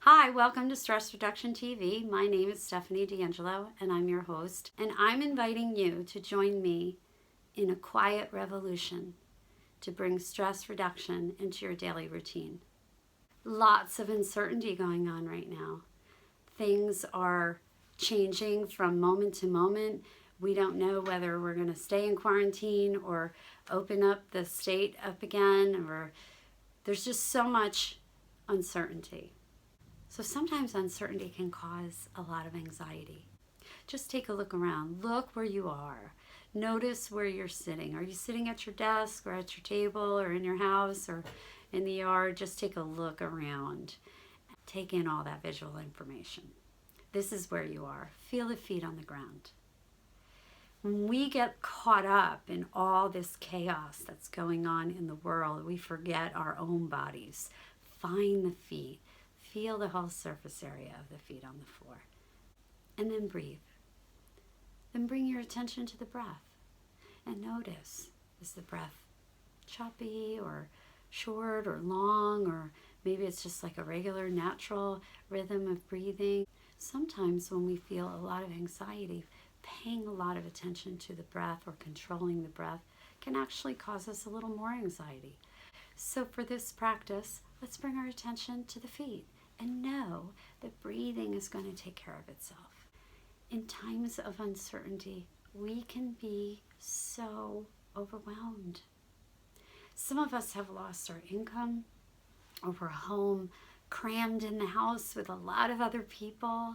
Hi, welcome to Stress Reduction TV. My name is Stephanie D'Angelo and I'm your host. And I'm inviting you to join me in a quiet revolution to bring stress reduction into your daily routine. Lots of uncertainty going on right now. Things are changing from moment to moment. We don't know whether we're going to stay in quarantine or open up the state up again, or there's just so much uncertainty. So sometimes uncertainty can cause a lot of anxiety. Just take a look around. Look where you are. Notice where you're sitting. Are you sitting at your desk or at your table or in your house or in the yard? Just take a look around. Take in all that visual information. This is where you are. Feel the feet on the ground. When we get caught up in all this chaos that's going on in the world, we forget our own bodies. Find the feet. Feel the whole surface area of the feet on the floor. And then breathe. Then bring your attention to the breath. And notice, is the breath choppy or short or long, or maybe it's just like a regular natural rhythm of breathing. Sometimes when we feel a lot of anxiety, paying a lot of attention to the breath or controlling the breath can actually cause us a little more anxiety. So for this practice, let's bring our attention to the feet and know that breathing is going to take care of itself. In times of uncertainty, we can be so overwhelmed. Some of us have lost our income, or we're home crammed in the house with a lot of other people.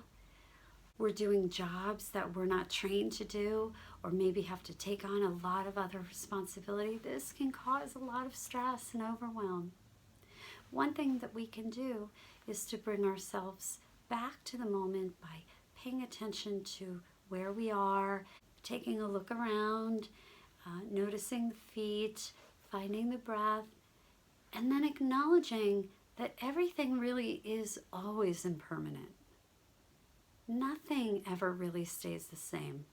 We're doing jobs that we're not trained to do, or maybe have to take on a lot of other responsibility. This can cause a lot of stress and overwhelm. One thing that we can do is to bring ourselves back to the moment by paying attention to where we are, taking a look around, noticing the feet, finding the breath, and then acknowledging that everything really is always impermanent. Nothing ever really stays the same.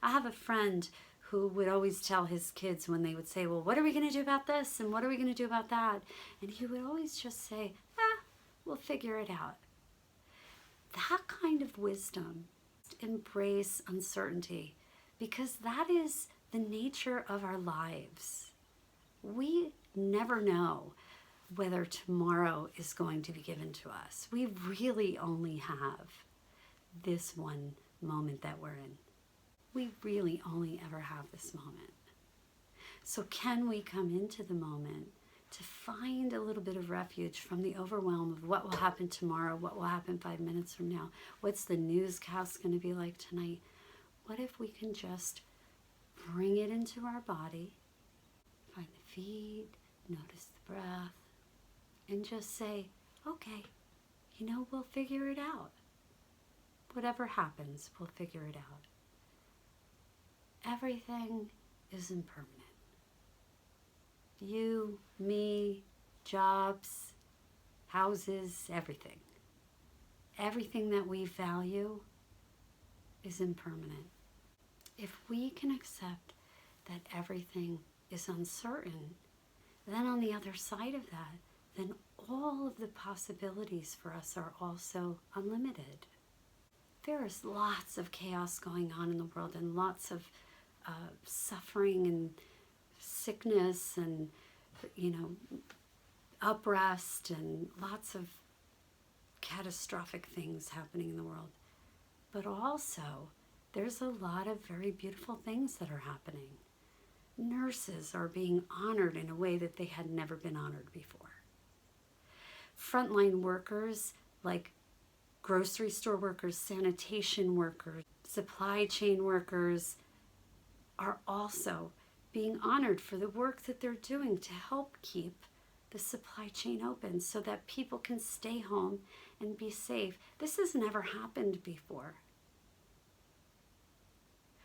I have a friend who would always tell his kids when they would say, well, what are we going to do about this? And what are we going to do about that? And he would always just say, we'll figure it out. That kind of wisdom, embrace uncertainty, because that is the nature of our lives. We never know whether tomorrow is going to be given to us. We really only have this one moment that we're in. We really only ever have this moment. So can we come into the moment to find a little bit of refuge from the overwhelm of what will happen tomorrow, what will happen 5 minutes from now, what's the newscast going to be like tonight? What if we can just bring it into our body, find the feet, notice the breath, and just say, okay, we'll figure it out. Whatever happens, we'll figure it out. Everything is impermanent. You, me, jobs, houses, everything. Everything that we value is impermanent. If we can accept that everything is uncertain, then on the other side of that, then all of the possibilities for us are also unlimited. There is lots of chaos going on in the world, and lots of suffering and sickness and, unrest, and lots of catastrophic things happening in the world. But also, there's a lot of very beautiful things that are happening. Nurses are being honored in a way that they had never been honored before. Frontline workers like grocery store workers, sanitation workers, supply chain workers are also being honored for the work that they're doing to help keep the supply chain open so that people can stay home and be safe. This has never happened before.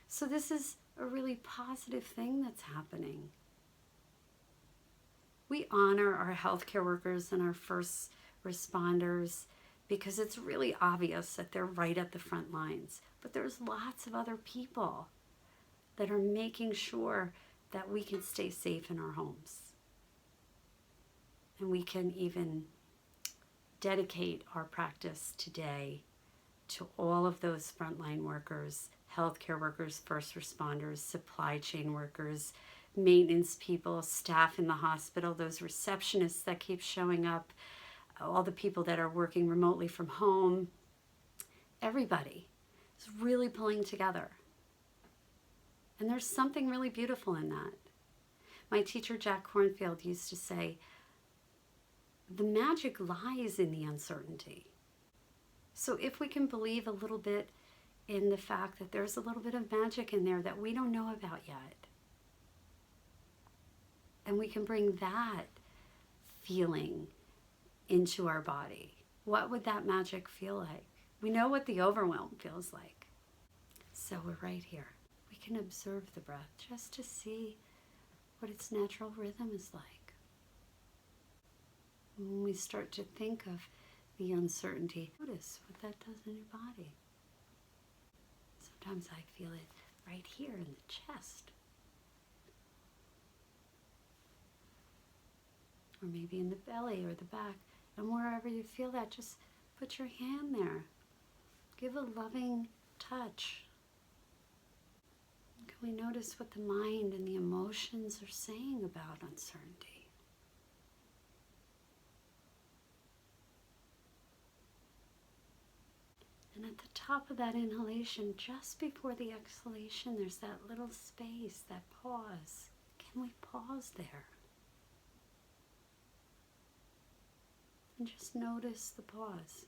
So this is a really positive thing that's happening. We honor our healthcare workers and our first responders because it's really obvious that they're right at the front lines. But there's lots of other people that are making sure that we can stay safe in our homes. And we can even dedicate our practice today to all of those frontline workers, healthcare workers, first responders, supply chain workers, maintenance people, staff in the hospital, those receptionists that keep showing up, all the people that are working remotely from home. Everybody is really pulling together. And there's something really beautiful in that. My teacher, Jack Kornfield, used to say, the magic lies in the uncertainty. So if we can believe a little bit in the fact that there's a little bit of magic in there that we don't know about yet, and we can bring that feeling into our body, what would that magic feel like? We know what the overwhelm feels like. So we're right here. We can observe the breath just to see what its natural rhythm is like. When we start to think of the uncertainty, notice what that does in your body. Sometimes I feel it right here in the chest. Or maybe in the belly or the back. And wherever you feel that, just put your hand there. Give a loving touch. Can we notice what the mind and the emotions are saying about uncertainty? And at the top of that inhalation, just before the exhalation, there's that little space, that pause. Can we pause there? And just notice the pause.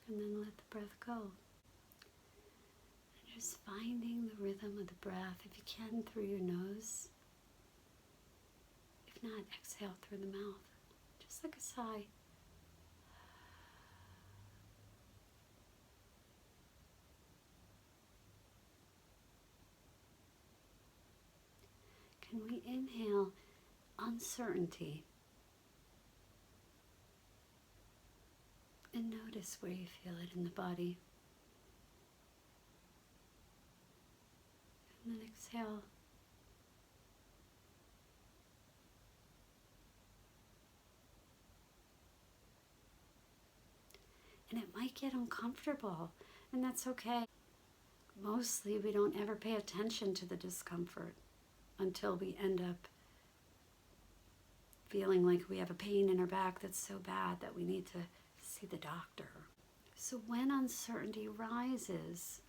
And then let the breath go. And just finding the rhythm of the breath, if you can, through your nose. If not, exhale through the mouth. Just like a sigh. Can we inhale uncertainty? And notice where you feel it in the body. And then exhale. And it might get uncomfortable, and that's okay. Mostly we don't ever pay attention to the discomfort until we end up feeling like we have a pain in our back that's so bad that we need to see the doctor. So when uncertainty rises,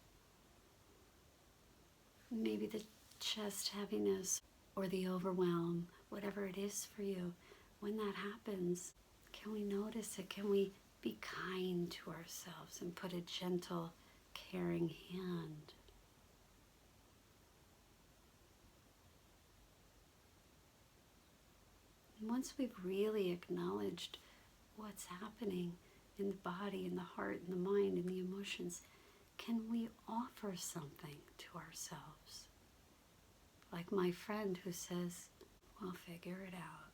maybe the chest heaviness or the overwhelm, whatever it is for you, when that happens, can we notice it? Can we be kind to ourselves and put a gentle, caring hand? And once we've really acknowledged what's happening in the body, in the heart, in the mind, in the emotions, can we offer something to ourselves? Like my friend who says, we'll figure it out.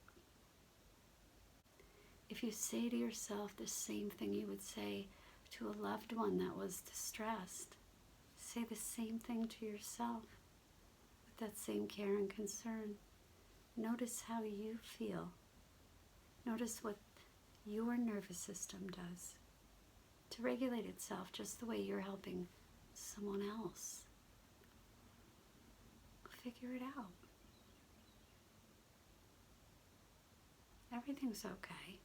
If you say to yourself the same thing you would say to a loved one that was distressed, say the same thing to yourself with that same care and concern. Notice how you feel. Notice what your nervous system does to regulate itself just the way you're helping someone else. Figure it out. Everything's okay.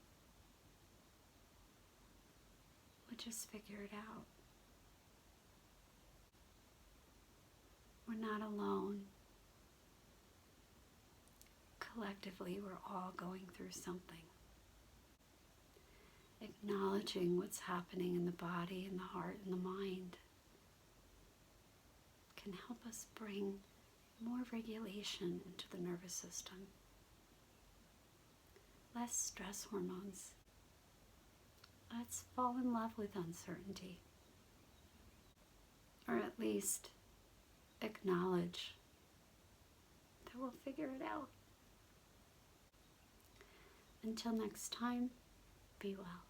We'll just figure it out. We're not alone. Collectively, we're all going through something. Acknowledging what's happening in the body, in the heart, and the mind can help us bring more regulation into the nervous system. Less stress hormones. Let's fall in love with uncertainty. Or at least acknowledge that we'll figure it out. Until next time, be well.